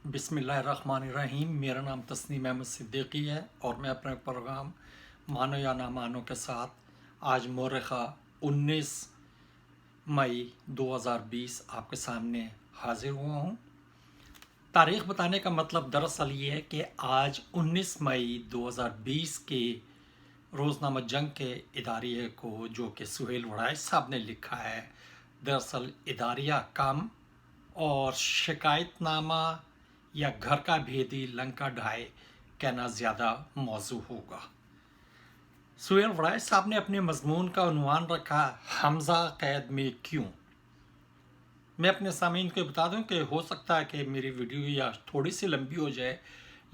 बिस्मिल्लाहिर्रहमानिर्रहीम। मेरा नाम तस्नीम अहमद सिद्दीकी है और मैं अपने प्रोग्राम मानो या ना मानो के साथ आज मौरख़ा 19 मई 2020 आपके सामने हाजिर हुआ हूँ। तारीख़ बताने का मतलब दरअसल ये है कि आज 19 मई 2020 के रोज़नामा जंग के इदारिये को जो कि सुहेल वड़ाई साहब ने लिखा है, दरअसल इदारिया कम और शिकायतनामा या घर का भेदी लंका ढाए कहना ज़्यादा मौजू होगा। सुहेल वड़ाई साहब ने अपने मजमून का उन्वान रखा हमज़ा कैद में क्यों। मैं अपने सामीन को बता दूं कि हो सकता है कि मेरी वीडियो या थोड़ी सी लंबी हो जाए,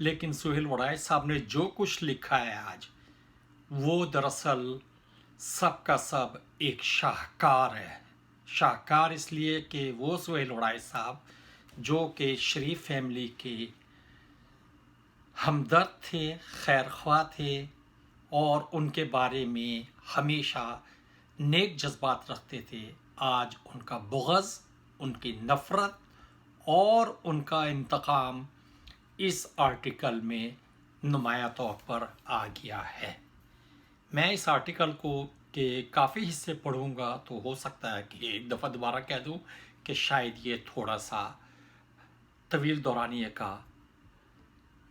लेकिन सुहेल वड़ाई साहब ने जो कुछ लिखा है आज वो दरअसल सब का सब एक शाहकार है। शाहकार इसलिए कि वो सुहेल वड़ाई साहब जो कि शरीफ फैमिली के हमदर्द थे, खैरख्वाह थे और उनके बारे में हमेशा नेक जज्बात रखते थे, आज उनका बुग़्ज़, उनकी नफ़रत और उनका इंतकाम इस आर्टिकल में नुमाया तौर पर आ गया है। मैं इस आर्टिकल को के काफ़ी हिस्से पढ़ूंगा तो हो सकता है कि एक दफ़ा दोबारा कह दूं कि शायद ये थोड़ा सा तवील दौरानिए का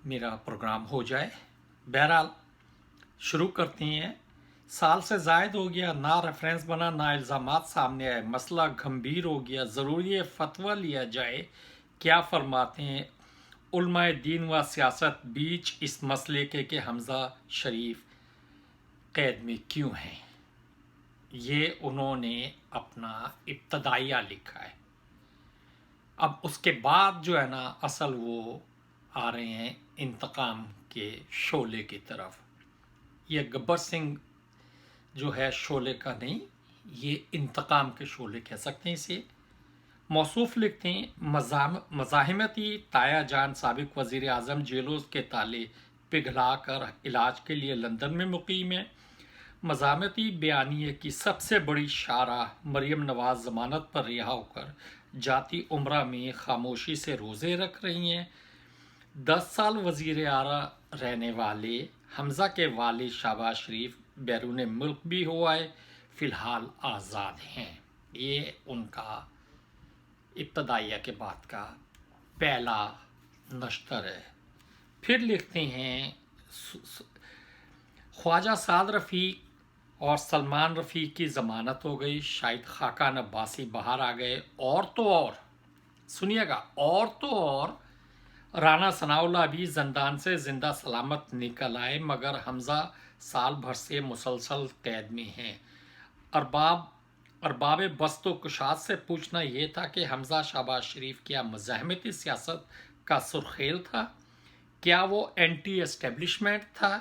मेरा प्रोग्राम हो जाए। बहरहाल शुरू करते हैं। साल से ज़ायद हो गया, ना रेफरेंस बना ना इल्ज़ामात सामने आए, मसला गंभीर हो गया, ज़रूरी है फतवा लिया जाए। क्या फरमाते हैं उलमाए दीन व सियासत बीच इस मसले के कि हमज़ा शरीफ कैद में क्यों हैं। ये उन्होंने अपना इब्तदाइया लिखा है। अब उसके बाद जो है ना असल वो आ रहे हैं इंतकाम के शोले की तरफ। ये गब्बर सिंह जो है शोले का नहीं, ये इंतकाम के शोले कह सकते हैं इसे। मौसूफ लिखते हैं मज़ाहिमती ताया जान साबिक वज़ीर आज़म जेलों के ताले पिघला कर इलाज के लिए लंदन में मुकीम है। मज़ामती बयानिए की सबसे बड़ी शारा मरियम नवाज ज़मानत पर रिहा होकर जाती उम्रा में खामोशी से रोज़े रख रही हैं। 10 साल वज़ीर आला रहने वाले हमज़ा के वालिद शहबाज शरीफ बैरून मुल्क भी हो आए, फ़िलहाल आज़ाद हैं। ये उनका इब्तदाइया के बाद का पहला नश्तर है। फिर लिखते हैं ख्वाजा साद रफ़ीक और सलमान रफ़ी की ज़मानत हो गई, शाहिद खाकान अब्बासी बाहर आ गए, और तो और सुनिएगा, और तो और राना सनाउल्लाह भी ज़िंदान से ज़िंदा सलामत निकल आए, मगर हमज़ा साल भर से मुसलसल कैद में हैं। अरबाब बस्तो कुशात से पूछना यह था कि हमज़ा शहबाज शरीफ क्या मज़ाहमती सियासत का सुर्खेल था? क्या वो एंटी एस्टेब्लिशमेंट था?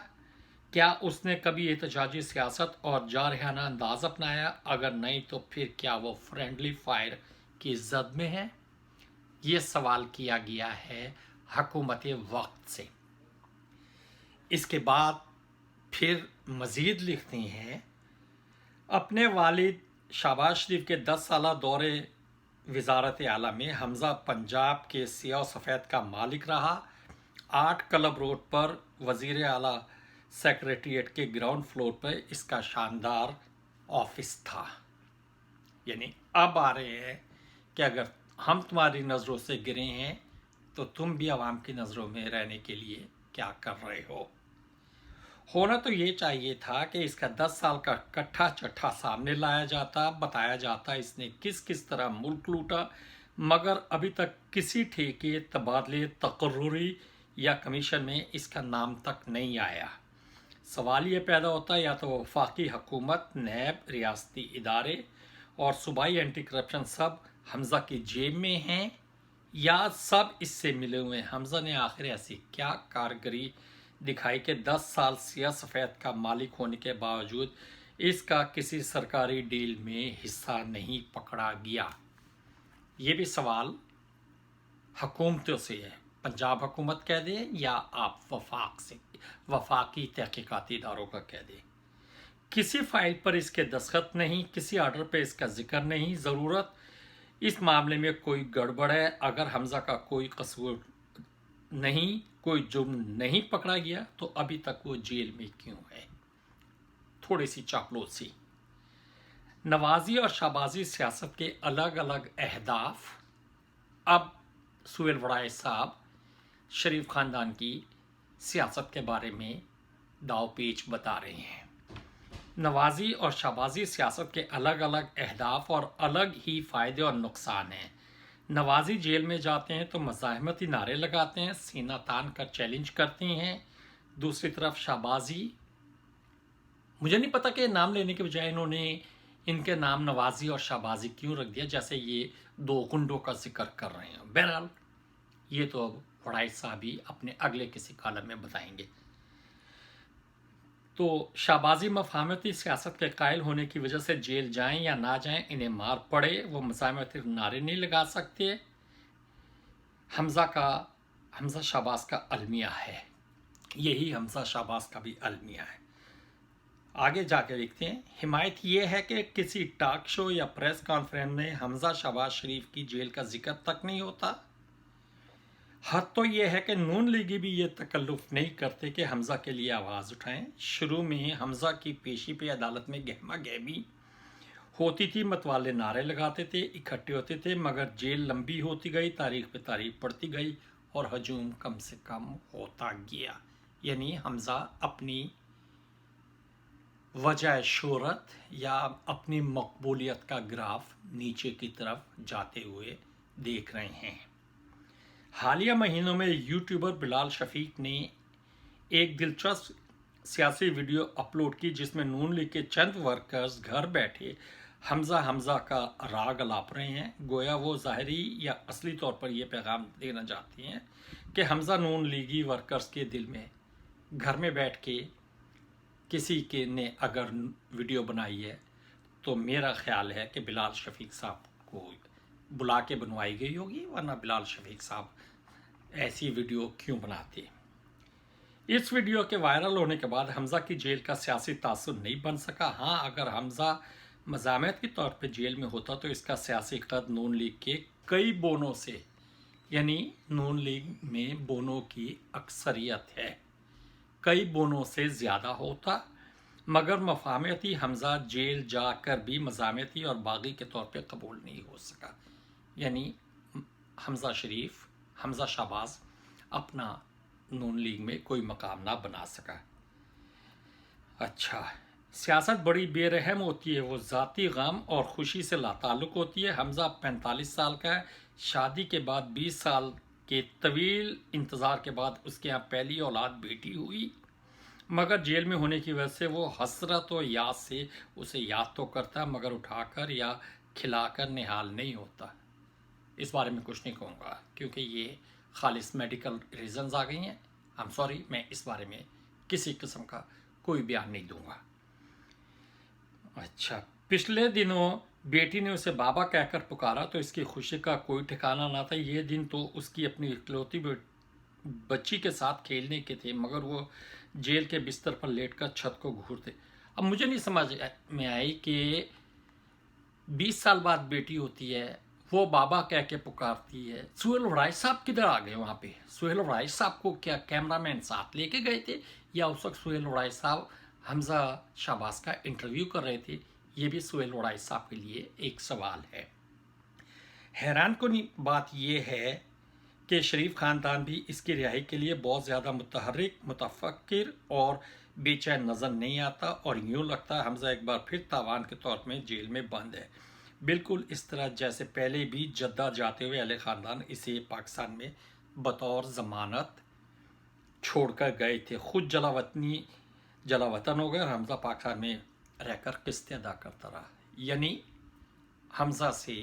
क्या उसने कभी एहतजाजी सियासत और जारहाना अंदाज अपनाया? अगर नहीं तो फिर क्या वो फ्रेंडली फायर की जद में है? ये सवाल किया गया है हुकूमत वक्त से। इसके बाद फिर मज़ीद लिखते हैं अपने वालिद शहबाज शरीफ के 10 साला दौरे वजारत आला में हमज़ा पंजाब के सियाह सफ़ेद का मालिक रहा। 8 क्लब रोड पर वज़ीर आला सेक्रेटरीट के ग्राउंड फ्लोर पर इसका शानदार ऑफिस था। यानी अब आ रहे हैं कि अगर हम तुम्हारी नज़रों से गिरे हैं तो तुम भी आवाम की नज़रों में रहने के लिए क्या कर रहे हो। होना तो ये चाहिए था कि इसका 10 साल का कट्ठा चट्ठा सामने लाया जाता, बताया जाता इसने किस किस तरह मुल्क लूटा, मगर अभी तक किसी ठेके, तबादले, तकर्रुरी या कमीशन में इसका नाम तक नहीं आया। सवाल ये पैदा होता है या तो वफाकी हुकूमत, नैब, रियासती इदारे और सूबाई एंटी करप्शन सब हमज़ा की जेब में हैं या सब इससे मिले हुए हैं। हमज़ा ने आखिर ऐसी क्या कारगरी दिखाई कि 10 साल सियाह सफ़ेद का मालिक होने के बावजूद इसका किसी सरकारी डील में हिस्सा नहीं पकड़ा गया। ये भी सवाल हुकूमतों से है, पंजाब हुकूमत कह दे या आप वफाकी तहकीकाती इदारों का कह दे। किसी फाइल पर इसके दस्तखत नहीं, किसी आर्डर पर इसका जिक्र नहीं। ज़रूरत इस मामले में कोई गड़बड़ है। अगर हमज़ा का कोई कसूर नहीं, कोई जुर्म नहीं पकड़ा गया तो अभी तक वो जेल में क्यों है? थोड़ी सी चापलूसी। नवाजी और शाहबाजी सियासत के अलग अलग अहदाफ। अब सुहेल वड़ाई साहब शरीफ खानदान की सियासत के बारे में दाव पेच बता रहे हैं। नवाजी और शाहबाजी सियासत के अलग अलग अहदाफ और अलग ही फ़ायदे और नुकसान हैं। नवाजी जेल में जाते हैं तो मज़ाहमती नारे लगाते हैं, सीना तान कर चैलेंज करते हैं। दूसरी तरफ शाहबाजी, मुझे नहीं पता कि नाम लेने के बजाय इन्होंने इनके नाम नवाजी और शाहबाजी क्यों रख दिया, जैसे ये दो गुंडों का जिक्र कर रहे हैं। बहरहाल ये तो अब वड़ाई साहब ही अपने अगले किसी कॉलम में बताएंगे। तो शाहबाजी मफाहमती सियासत के कायल होने की वजह से जेल जाएं या ना जाएं, इन्हें मार पड़े, वो मज़ाहमती नारे नहीं लगा सकते। हमजा शाहबाज का अलमिया है, यही हमजा शाहबाज का भी अलमिया है। आगे जाके देखते हैं। हिमायत ये है कि किसी टॉक शो या प्रेस कॉन्फ्रेंस में हमजा शहबाज शरीफ की जेल का जिक्र तक नहीं होता। हद तो ये है कि नून लीगी भी ये तकल्लुफ नहीं करते कि हमजा के लिए आवाज़ उठाएं। शुरू में हमजा की पेशी पे अदालत में गहमा गहमी होती थी, मतवाले नारे लगाते थे, इकट्ठे होते थे, मगर जेल लंबी होती गई, तारीख पे तारीख पड़ती गई और हजूम कम से कम होता गया। यानी हमजा अपनी वजह शोहरत या अपनी मकबूलियत का ग्राफ नीचे की तरफ जाते हुए देख रहे हैं। हालिया महीनों में यूट्यूबर बिलाल शफीक ने एक दिलचस्प सियासी वीडियो अपलोड की जिसमें नून लीग के चंद वर्कर्स घर बैठे हमजा हमजा का राग अलाप रहे हैं। गोया वो ज़ाहरी या असली तौर पर यह पैगाम देना चाहती हैं कि हमजा नून लीगी वर्कर्स के दिल में। घर में बैठ के किसी के ने अगर वीडियो बनाई है तो मेरा ख्याल है कि बिलाल शफीक साहब को बुला के बनवाई गई होगी, वरना बिलाल शफीक साहब ऐसी वीडियो क्यों बनाते। इस वीडियो के वायरल होने के बाद हमजा की जेल का सियासी तासुर नहीं बन सका। हाँ, अगर हमजा मज़ामत के तौर पे जेल में होता तो इसका सियासी कद नून लीग के कई बोनों से, यानी नून लीग में बोनों की अक्सरियत है, कई बोनों से ज़्यादा होता। मगर मफाहमती हमजा जेल जाकर भी मज़ामती और बागी के तौर पे कबूल नहीं हो सका। यानी हमजा शरीफ, हमजा शहबाज अपना नून लीग में कोई मकाम ना बना सका। अच्छा, सियासत बड़ी बेरहम होती है, वो ज़ाती गम और खुशी से लाताल्लुक़ होती है। हमजा 45 साल का है, शादी के बाद 20 साल के तवील इंतज़ार के बाद उसके यहाँ पहली औलाद बेटी हुई, मगर जेल में होने की वजह से वो हसरत और याद से उसे याद तो करता मगर उठाकर या खिलाकर निहाल नहीं होता। इस बारे में कुछ नहीं कहूँगा क्योंकि ये खालिस मेडिकल रीज़न्स आ गई हैं। आई एम सॉरी, मैं इस बारे में किसी किस्म का कोई बयान नहीं दूंगा। अच्छा, पिछले दिनों बेटी ने उसे बाबा कहकर पुकारा तो इसकी खुशी का कोई ठिकाना ना था। ये दिन तो उसकी अपनी इकलौती बच्ची के साथ खेलने के थे, मगर वो जेल के बिस्तर पर लेटकर छत को घूरते। अब मुझे नहीं समझ में आई कि 20 साल बाद बेटी होती है, वो बाबा कह के पुकारती है। सुहेल वड़ाई साहब किधर आ गए वहाँ पे? सुहेल वड़ाई साहब को क्या कैमरामैन साथ लेके गए थे या उस वक्त सुहेल वड़ाई साहब हमजा शहबाज का इंटरव्यू कर रहे थे? ये भी सुहेल वड़ाई साहब के लिए एक सवाल है। हैरान कुन बात यह है कि शरीफ ख़ानदान भी इसकी रिहाई के लिए बहुत ज़्यादा मुतहर्रिक, मुतफक्किर और बेचैन नज़र नहीं आता और यूँ लगता है हमजा एक बार फिर तावान के तौर में जेल में बंद है, बिल्कुल इस तरह जैसे पहले भी जद्दा जाते हुए अहले ख़ानदान इसे पाकिस्तान में बतौर ज़मानत छोड़कर गए थे। खुद जलावतन हो गए और हमजा पाकिस्तान में रहकर किस्तें अदा करता रहा। यानी हमजा से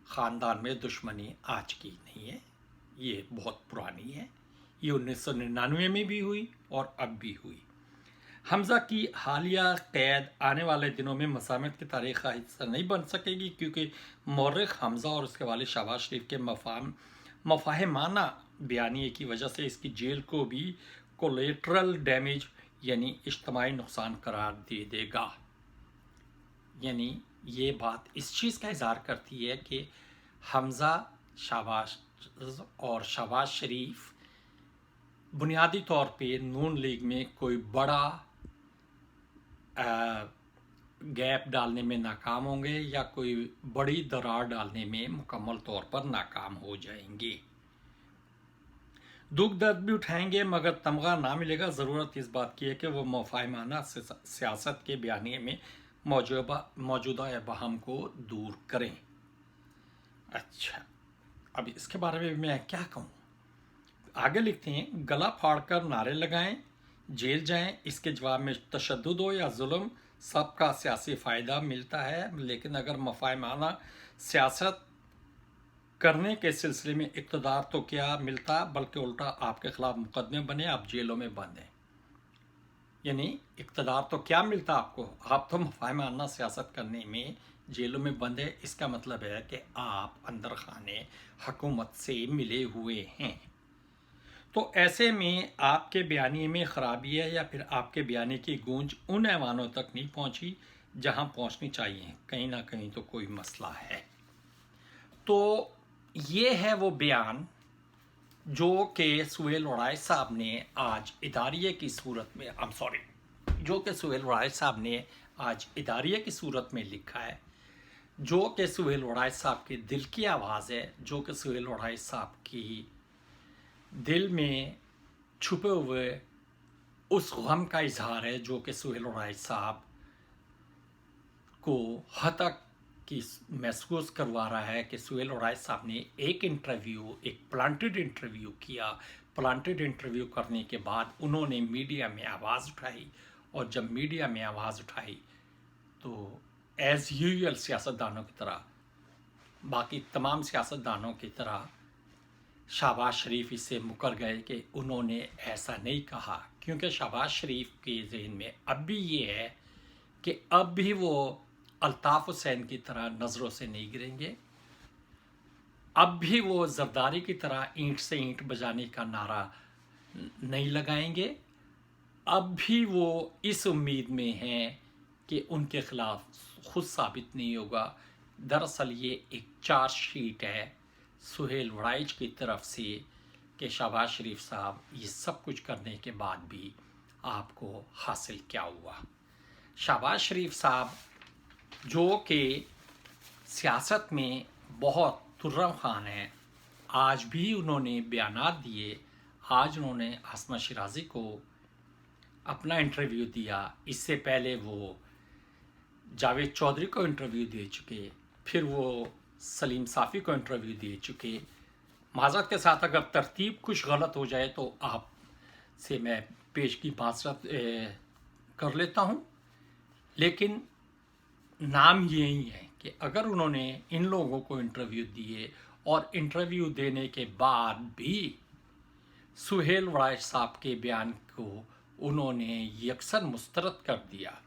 ख़ानदान में दुश्मनी आज की नहीं है, ये बहुत पुरानी है। ये 1999 में भी हुई और अब भी हुई। हमजा की हालिया कैद आने वाले दिनों में मसामत की तारीख़ का हिस्सा नहीं बन सकेगी क्योंकि मौरख हमजा और उसके वालिद शहबाज शरीफ के मफाहमाना बयानिए की वजह से इसकी जेल को भी कोलेटरल डैमेज यानी इज्तमाई नुकसान करार दे देगा। यानी ये बात इस चीज़ का इज़हार करती है कि हमजा शहबाज और शहबाज शरीफ बुनियादी तौर पे नून लीग में कोई बड़ा गैप डालने में नाकाम होंगे या कोई बड़ी दरार डालने में मुकम्मल तौर पर नाकाम हो जाएंगे। दुख दर्द भी उठाएंगे मगर तमगा ना मिलेगा। ज़रूरत इस बात की है कि वो मुफाहिमाना सियासत के बयानिए में मौजूदा इबहम को दूर करें। अच्छा, अब इसके बारे में मैं क्या कहूँ। आगे लिखते हैं, गला फाड़कर नारे लगाएं, जेल जाएं, इसके जवाब में तशद्दुद हो या जुल्म, सबका सियासी फ़ायदा मिलता है। लेकिन अगर मुफाहिमाना सियासत करने के सिलसिले में इक़्तिदार तो क्या मिलता, बल्कि उल्टा आपके खिलाफ मुकदमे बने, आप जेलों में बंद हैं। यानी इक़्तिदार तो क्या मिलता आपको, आप तो मुफाहिमाना सियासत करने में जेलों में बंद है। इसका मतलब है कि आप अंदर खाने हुकूमत से मिले हुए हैं। तो ऐसे में आपके बयानी में ख़राबी है या फिर आपके बयानी की गूंज उन ऐवानों तक नहीं पहुंची जहां पहुंचनी चाहिए। कहीं ना कहीं तो कोई मसला है। तो ये है वो बयान जो कि सुहेल वड़ाइच साहब ने आज इदारिये की सूरत में जो कि सुहेल वड़ाइच साहब ने आज इदारिये की सूरत में लिखा है, जो कि सुहेल वड़ाइच साहब के दिल की आवाज़ है, जो कि सुहेल वड़ाइच साहब की दिल में छुपे हुए उस गम का इजहार है जो कि सुहेल वड़ाइच साहब को हतक की महसूस करवा रहा है कि सुहेल वड़ाइच साहब ने एक प्लांटेड इंटरव्यू किया। प्लांटेड इंटरव्यू करने के बाद उन्होंने मीडिया में आवाज़ उठाई, और जब मीडिया में आवाज़ उठाई तो एज़ यूजुअल सियासतदानों की तरह, बाकी तमाम सियासतदानों की तरह शहबाज शरीफ इससे मुकर गए कि उन्होंने ऐसा नहीं कहा, क्योंकि शहबाज शरीफ के जहन में अब भी ये है कि अब भी वो अल्ताफ़ हुसैन की तरह नज़रों से नहीं गिरेंगे। अब भी वो जरदारी की तरह ईंट से ईंट बजाने का नारा नहीं लगाएंगे। अब भी वो इस उम्मीद में हैं कि उनके खिलाफ खुद साबित नहीं होगा। दरअसल ये एक चार्जशीट है सुहेल वड़ाइच की तरफ से कि शहबाज शरीफ साहब ये सब कुछ करने के बाद भी आपको हासिल क्या हुआ। शहबाज शरीफ साहब जो कि सियासत में बहुत तुर्रम खान हैं, आज भी उन्होंने बयानात दिए। आज उन्होंने आसमा शिराजी को अपना इंटरव्यू दिया, इससे पहले वो जावेद चौधरी को इंटरव्यू दे चुके, फिर वो सलीम साफ़ी को इंटरव्यू दे चुके। माज़रत के साथ अगर तरतीब कुछ गलत हो जाए तो आप से मैं पेश की माज़रत कर लेता हूँ, लेकिन नाम यही है कि अगर उन्होंने इन लोगों को इंटरव्यू दिए और इंटरव्यू देने के बाद भी सुहेल वड़ाइच साहब के बयान को उन्होंने यकसन मुस्तरद कर दिया।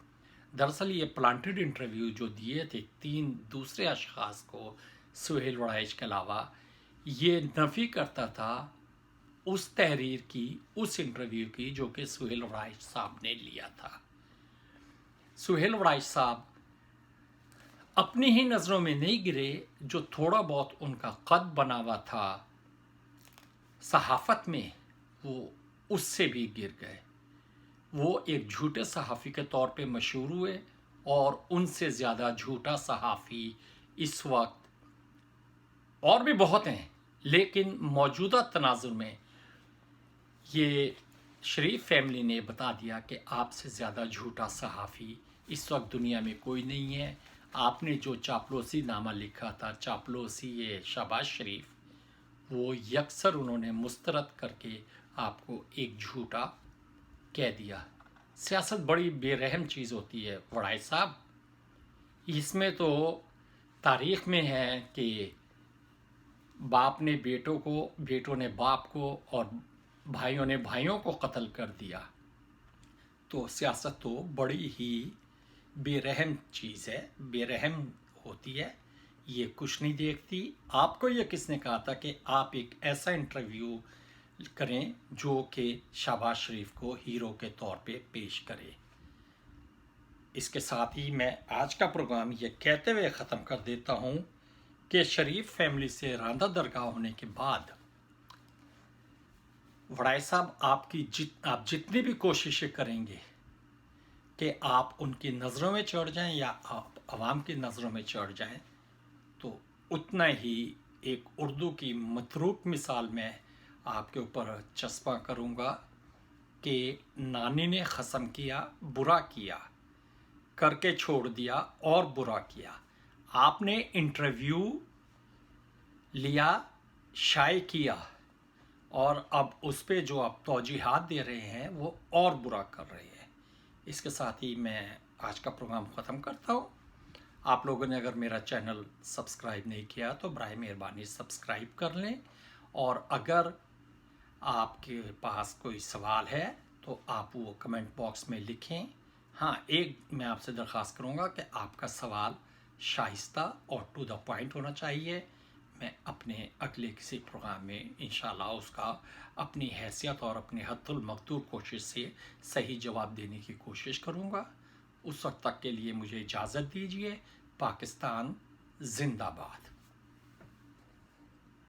दरअसल ये प्लांटेड इंटरव्यू जो दिए थे 3 दूसरे अशखास को सुहेल वड़ाइच के अलावा, ये नफ़ी करता था उस तहरीर की, उस इंटरव्यू की जो कि सुहेल वड़ाइच साहब ने लिया था। सुहेल वड़ाइच साहब अपनी ही नज़रों में नहीं गिरे, जो थोड़ा बहुत उनका कद बना हुआ था सहाफ़त में वो उससे भी गिर गए। वो एक झूठे सहाफ़ी के तौर पे मशहूर हुए, और उनसे ज़्यादा झूठा सहाफ़ी इस वक्त और भी बहुत हैं, लेकिन मौजूदा तनाजुर में ये शरीफ फैमिली ने बता दिया कि आपसे ज़्यादा झूठा सहाफ़ी इस वक्त दुनिया में कोई नहीं है। आपने जो चापलूसी नामा लिखा था, चापलूसी ये शहबाज शरीफ, वो यकसर उन्होंने मुस्तरद करके आपको एक झूठा कह दिया। सियासत बड़ी बेरहम चीज़ होती है वड़ाइच साहब। इसमें तो तारीख़ में है कि बाप ने बेटों को, बेटों ने बाप को, और भाइयों ने भाइयों को कत्ल कर दिया। तो सियासत तो बड़ी ही बेरहम चीज़ है, बेरहम होती है, ये कुछ नहीं देखती। आपको ये किसने कहा था कि आप एक ऐसा इंटरव्यू करें जो कि शहबाज शरीफ को हीरो के तौर पे पेश करे। इसके साथ ही मैं आज का प्रोग्राम ये कहते हुए ख़त्म कर देता हूँ कि शरीफ फैमिली से रांदा दरगाह होने के बाद वड़ाई साहब आप जितनी भी कोशिशें करेंगे कि आप उनकी नज़रों में चढ़ जाएं या आप आवाम की नज़रों में चढ़ जाएं, तो उतना ही एक उर्दू की मतरूक मिसाल में आपके ऊपर चस्पा करूँगा कि नानी ने ख़स्म किया, बुरा किया, करके छोड़ दिया और बुरा किया। आपने इंटरव्यू लिया, शाये किया, और अब उस पे जो आप तौजीहात दे रहे हैं वो और बुरा कर रहे हैं। इसके साथ ही मैं आज का प्रोग्राम ख़त्म करता हूँ। आप लोगों ने अगर मेरा चैनल सब्सक्राइब नहीं किया तो बराए मेहरबानी सब्सक्राइब कर लें, और अगर आपके पास कोई सवाल है तो आप वो कमेंट बॉक्स में लिखें। हाँ, एक मैं आपसे दरख्वास्त करूँगा कि आपका सवाल शाइस्ता और टू द पॉइंट होना चाहिए। मैं अपने अगले किसी प्रोग्राम में इंशाल्लाह उसका अपनी हैसियत और अपने हद्दुल मक़दूर कोशिश से सही जवाब देने की कोशिश करूँगा। उस वक्त तक के लिए मुझे इजाज़त दीजिए। पाकिस्तान जिंदाबाद।